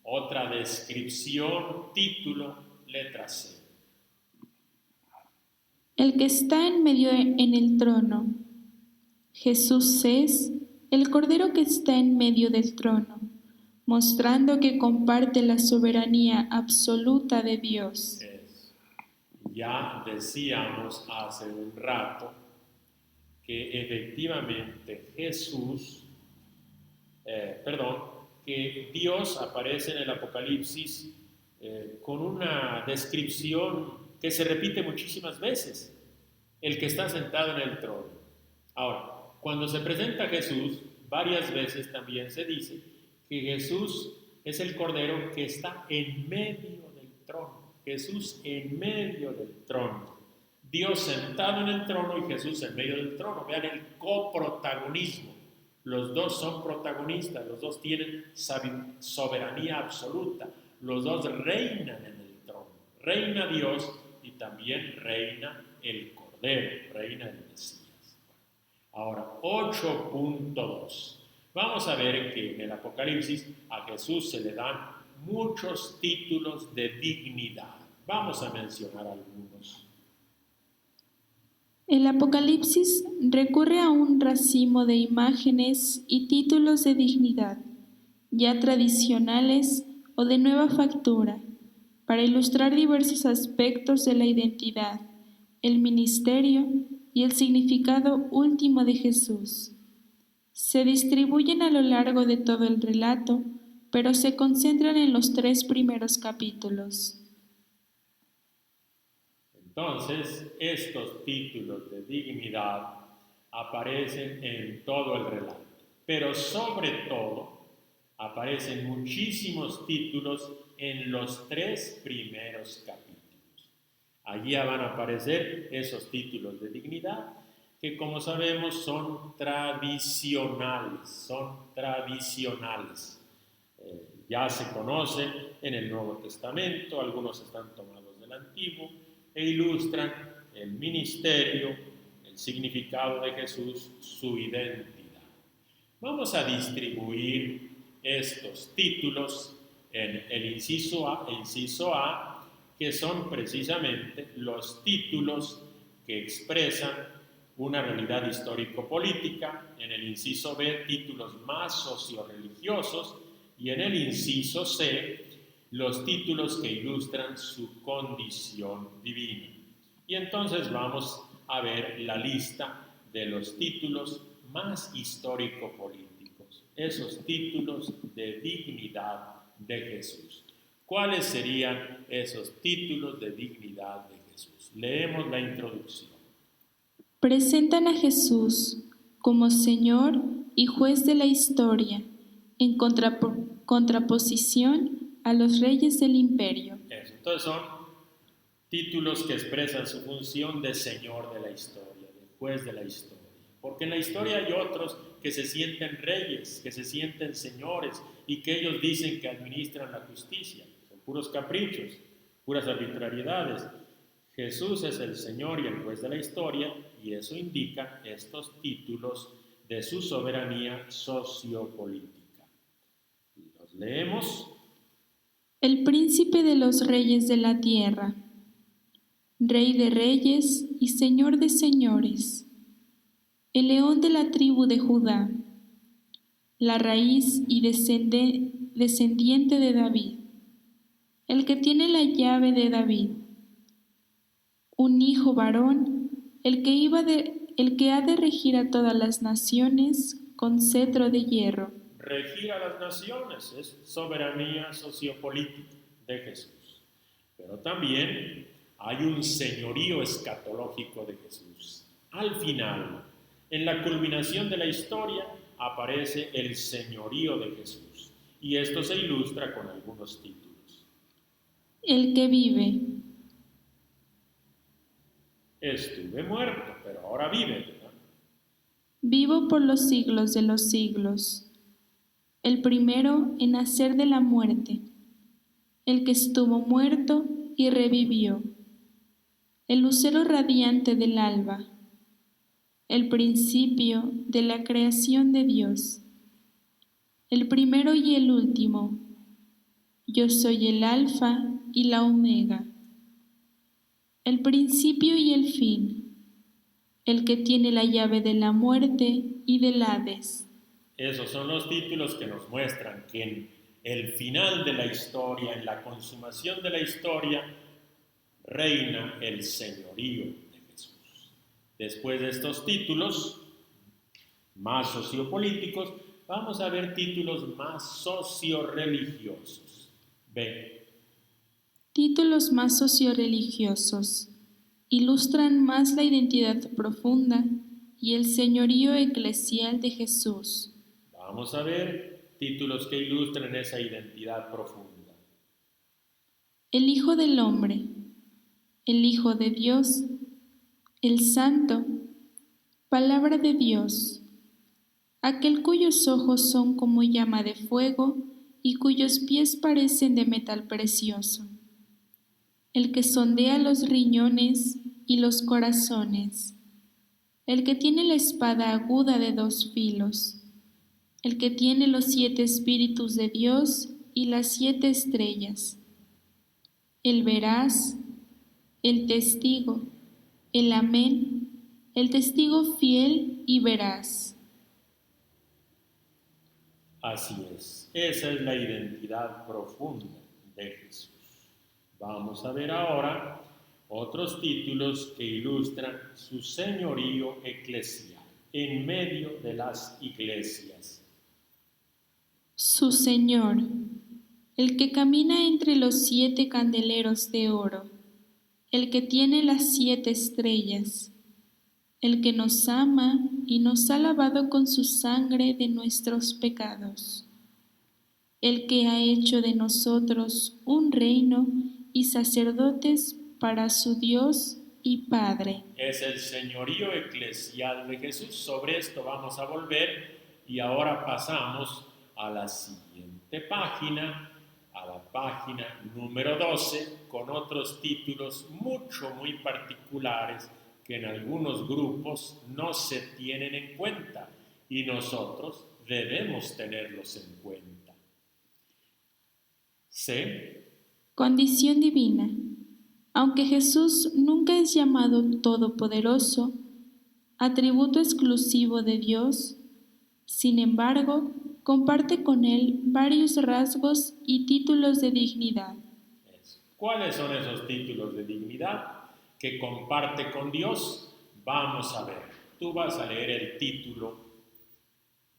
otra descripción, título, letra C. el que está en medio en el trono. Jesús es el Cordero que está en medio del trono, mostrando que comparte la soberanía absoluta de Dios. Ya decíamos hace un rato que efectivamente que Dios aparece en el Apocalipsis con una descripción que se repite muchísimas veces, el que está sentado en el trono. Ahora, cuando se presenta a Jesús, varias veces también se dice que Jesús es el Cordero que está en medio del trono. Jesús en medio del trono. Dios sentado en el trono y Jesús en medio del trono. Vean el coprotagonismo. Los dos son protagonistas, los dos tienen soberanía absoluta, los dos reinan en el trono. Reina Dios y también reina el Cordero, reina el Mesías. Ahora, 8.2. Vamos a ver que en el Apocalipsis a Jesús se le dan muchos títulos de dignidad. Vamos a mencionar algunos. El Apocalipsis recurre a un racimo de imágenes y títulos de dignidad, ya tradicionales o de nueva factura, para ilustrar diversos aspectos de la identidad, el ministerio y el significado último de Jesús. Se distribuyen a lo largo de todo el relato, pero se concentran en los 3 primeros capítulos. Entonces, estos títulos de dignidad aparecen en todo el relato, pero sobre todo aparecen muchísimos títulos en los 3 primeros capítulos. Allí van a aparecer esos títulos de dignidad que, como sabemos, son tradicionales, ya se conocen en el Nuevo Testamento, algunos están tomados del Antiguo e ilustran el ministerio, el significado de Jesús, su identidad. Vamos a distribuir estos títulos en el inciso A, que son precisamente los títulos que expresan una realidad histórico-política, en el inciso B, títulos más socio-religiosos, y en el inciso C, los títulos que ilustran su condición divina. Y entonces vamos a ver la lista de los títulos más histórico-políticos, esos títulos de dignidad de Jesús. ¿Cuáles serían esos títulos de dignidad de Jesús? Leemos la introducción. Presentan a Jesús como Señor y Juez de la historia, en contraposición a los reyes del imperio. Entonces son títulos que expresan su función de Señor de la historia, de Juez de la historia. Porque en la historia hay otros que se sienten reyes, que se sienten señores y que ellos dicen que administran la justicia. Son puros caprichos, puras arbitrariedades. Jesús es el Señor y el Juez de la historia, y eso indica estos títulos de su soberanía sociopolítica. Los leemos. El príncipe de los reyes de la tierra, Rey de reyes y Señor de señores, el león de la tribu de Judá, la raíz y descendiente de David, el que tiene la llave de David, un hijo varón, el que ha de regir a todas las naciones con cetro de hierro. Regir a las naciones es soberanía sociopolítica de Jesús. Pero también hay un señorío escatológico de Jesús. Al final, en la culminación de la historia, aparece el señorío de Jesús. Y esto se ilustra con algunos títulos. El que vive. Estuve muerto, pero ahora vive, ¿verdad? Vivo por los siglos de los siglos. El primero en nacer de la muerte. El que estuvo muerto y revivió. El lucero radiante del alba. El principio de la creación de Dios. El primero y el último. Yo soy el Alfa y la Omega. el principio y el fin, el que tiene la llave de la muerte y del Hades. Esos son los títulos que nos muestran que en el final de la historia, en la consumación de la historia, reina el señorío de Jesús. Después de estos títulos más sociopolíticos, vamos a ver títulos más socio-religiosos. B. Títulos más socio-religiosos ilustran más la identidad profunda y el señorío eclesial de Jesús. Vamos a ver títulos que ilustren esa identidad profunda. El Hijo del Hombre, el Hijo de Dios, el Santo, Palabra de Dios, aquel cuyos ojos son como llama de fuego y cuyos pies parecen de metal precioso, el que sondea los riñones y los corazones, el que tiene la espada aguda de 2 filos, el que tiene los 7 espíritus de Dios y las 7 estrellas, el veraz, el testigo, el amén, el testigo fiel y veraz. Así es, esa es la identidad profunda de Jesús. Vamos a ver ahora otros títulos que ilustran su señorío eclesial en medio de las iglesias. Su Señor, el que camina entre los 7 candeleros de oro, el que tiene las 7 estrellas, el que nos ama y nos ha lavado con su sangre de nuestros pecados, el que ha hecho de nosotros un reino y sacerdotes para su Dios y Padre. Es el señorío eclesial de Jesús. Sobre esto vamos a volver y ahora pasamos a la siguiente página, a la página número 12, con otros títulos muy particulares que en algunos grupos no se tienen en cuenta y nosotros debemos tenerlos en cuenta. C. Condición divina. Aunque Jesús nunca es llamado todopoderoso, atributo exclusivo de Dios, sin embargo, comparte con él varios rasgos y títulos de dignidad. ¿Cuáles son esos títulos de dignidad que comparte con Dios? Vamos a ver. Tú vas a leer el título.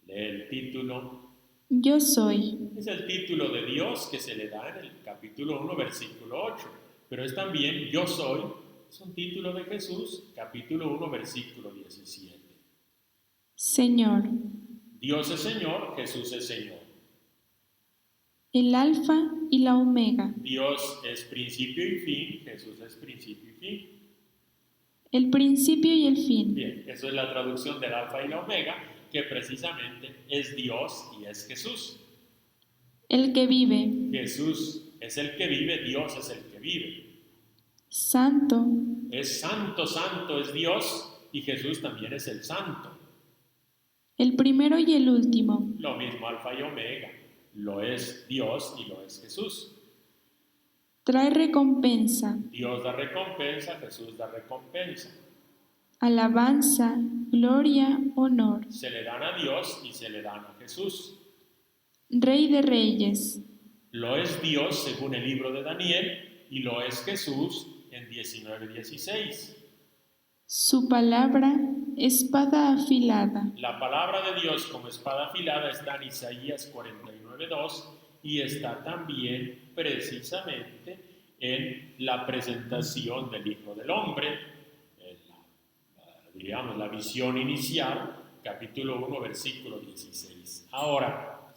Lee el título. Yo soy. Es el título de Dios que se le da en el capítulo 1, versículo 8. Pero es también Yo soy. Es un título de Jesús, capítulo 1, versículo 17. Señor. Dios es Señor, Jesús es Señor. El Alfa y la Omega. Dios es principio y fin, Jesús es principio y fin. El principio y el fin. Bien, eso es la traducción del Alfa y la Omega, que precisamente es Dios y es Jesús. El que vive. Jesús es el que vive, Dios es el que vive. Santo. Es santo, santo es Dios y Jesús también es el santo. El primero y el último. Lo mismo Alfa y Omega. Lo es Dios y lo es Jesús. Trae recompensa. Dios da recompensa, Jesús da recompensa. Alabanza, gloria, honor. Se le dan a Dios y se le dan a Jesús. Rey de reyes. Lo es Dios según el libro de Daniel y lo es Jesús en 19:16. Su palabra, espada afilada. La palabra de Dios como espada afilada está en Isaías 49:2 y está también precisamente en la presentación del Hijo del Hombre, diríamos la visión inicial, capítulo 1, versículo 16. Ahora,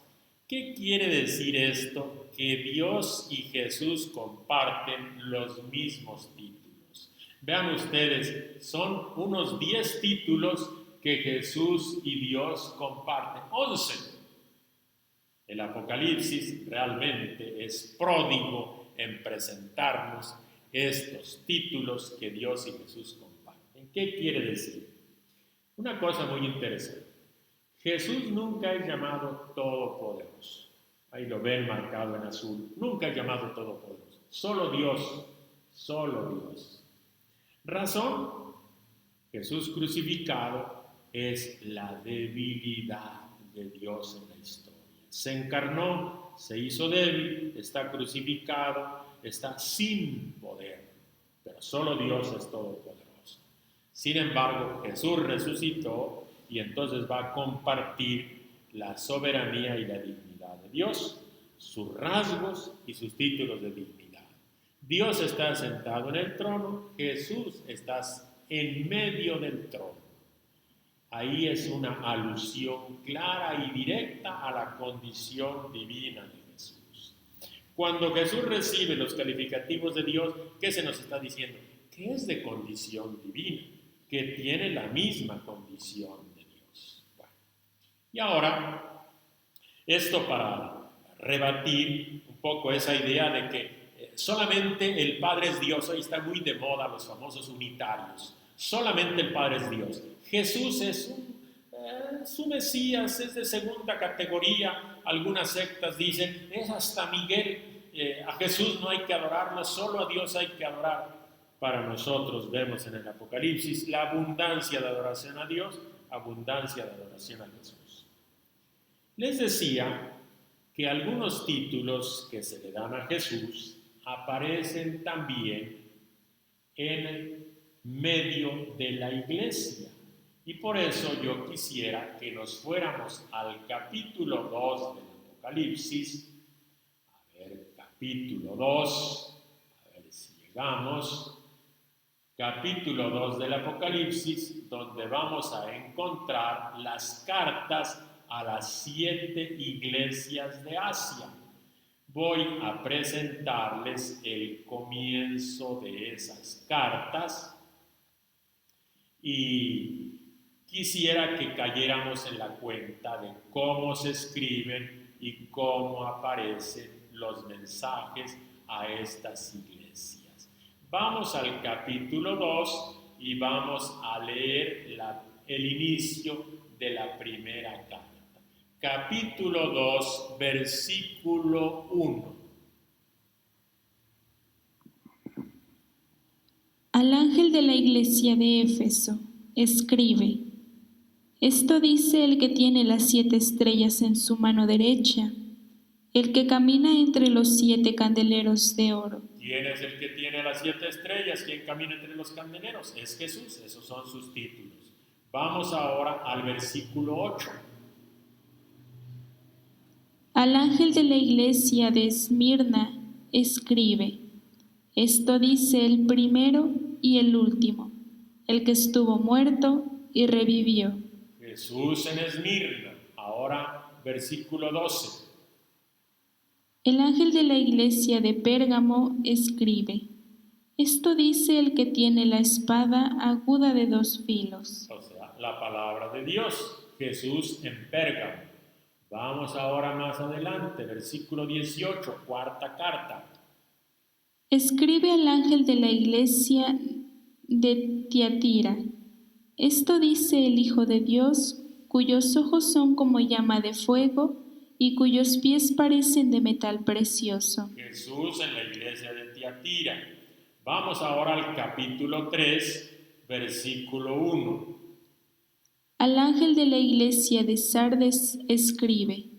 ¿qué quiere decir esto? Que Dios y Jesús comparten los mismos títulos. Vean ustedes, son unos 10 títulos que Jesús y Dios comparten. 11. El Apocalipsis realmente es pródigo en presentarnos estos títulos que Dios y Jesús comparten. ¿Qué quiere decir? Una cosa muy interesante. Jesús nunca es llamado todopoderoso. Ahí lo ven marcado en azul. Nunca es llamado todopoderoso. Solo Dios. Solo Dios. Razón: Jesús crucificado es la debilidad de Dios en la historia. Se encarnó, se hizo débil, está crucificado, está sin poder, pero solo Dios es todopoderoso. Sin embargo, Jesús resucitó y entonces va a compartir la soberanía y la dignidad de Dios, sus rasgos y sus títulos de dignidad. Dios está sentado en el trono, Jesús está en medio del trono. Ahí es una alusión clara y directa a la condición divina de Jesús. Cuando Jesús recibe los calificativos de Dios, ¿qué se nos está diciendo? Que es de condición divina, que tiene la misma condición de Dios. Bueno, y ahora, esto para rebatir un poco esa idea de que solamente el Padre es Dios. Hoy está muy de moda los famosos unitarios. Solamente el Padre es Dios. Jesús es su Mesías, es de segunda categoría. Algunas sectas dicen, es hasta Miguel. A Jesús no hay que adorarlo, solo a Dios hay que adorar. Para nosotros vemos en el Apocalipsis la abundancia de adoración a Dios, abundancia de adoración a Jesús. Les decía que algunos títulos que se le dan a Jesús aparecen también en medio de la iglesia. Y por eso yo quisiera que nos fuéramos al capítulo 2 del Apocalipsis. A ver, capítulo 2, a ver si llegamos. Capítulo 2 del Apocalipsis, donde vamos a encontrar las cartas a las 7 iglesias de Asia. Voy a presentarles el comienzo de esas cartas y quisiera que cayéramos en la cuenta de cómo se escriben y cómo aparecen los mensajes a estas iglesias. Vamos al capítulo 2 y vamos a leer el inicio de la primera carta. Capítulo 2, versículo 1. Al ángel de la iglesia de Éfeso, escribe: Esto dice el que tiene las 7 estrellas en su mano derecha, el que camina entre los 7 candeleros de oro. ¿Quién es el que tiene las 7 estrellas? ¿Quién camina entre los candeleros? Es Jesús, esos son sus títulos. Vamos ahora al versículo 8. Al ángel de la iglesia de Esmirna, escribe: Esto dice el primero y el último, el que estuvo muerto y revivió. Jesús en Esmirna. Ahora, versículo 12. El ángel de la iglesia de Pérgamo escribe: Esto dice el que tiene la espada aguda de 2 filos. O sea, la palabra de Dios. Jesús en Pérgamo. Vamos ahora más adelante, versículo 18, cuarta carta. Escribe al ángel de la iglesia de Tiatira: Esto dice el Hijo de Dios, cuyos ojos son como llama de fuego y cuyos pies parecen de metal precioso. Jesús en la iglesia de Tiatira. Vamos ahora al capítulo 3, versículo 1. Al ángel de la iglesia de Sardes escribe: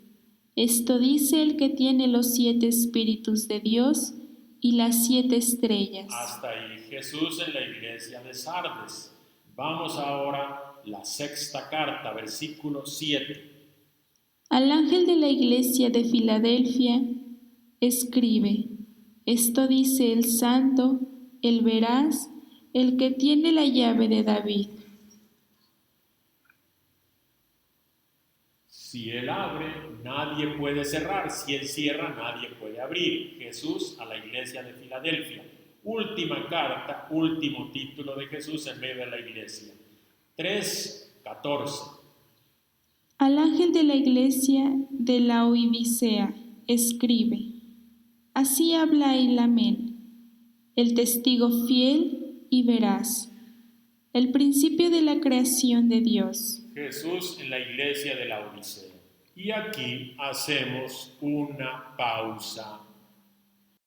Esto dice el que tiene los 7 espíritus de Dios y las 7 estrellas. Hasta ahí Jesús en la iglesia de Sardes. Vamos ahora a la sexta carta, versículo 7. Al ángel de la iglesia de Filadelfia escribe: Esto dice el santo, el veraz, el que tiene la llave de David. Si Él abre, nadie puede cerrar. Si Él cierra, nadie puede abrir. Jesús a la iglesia de Filadelfia. Última carta, último título de Jesús en medio de la iglesia. 3:14. Al ángel de la iglesia de Laodicea escribe: Así habla el Amén, el testigo fiel y veraz, el principio de la creación de Dios. Jesús en la iglesia de Laodicea. Y aquí hacemos una pausa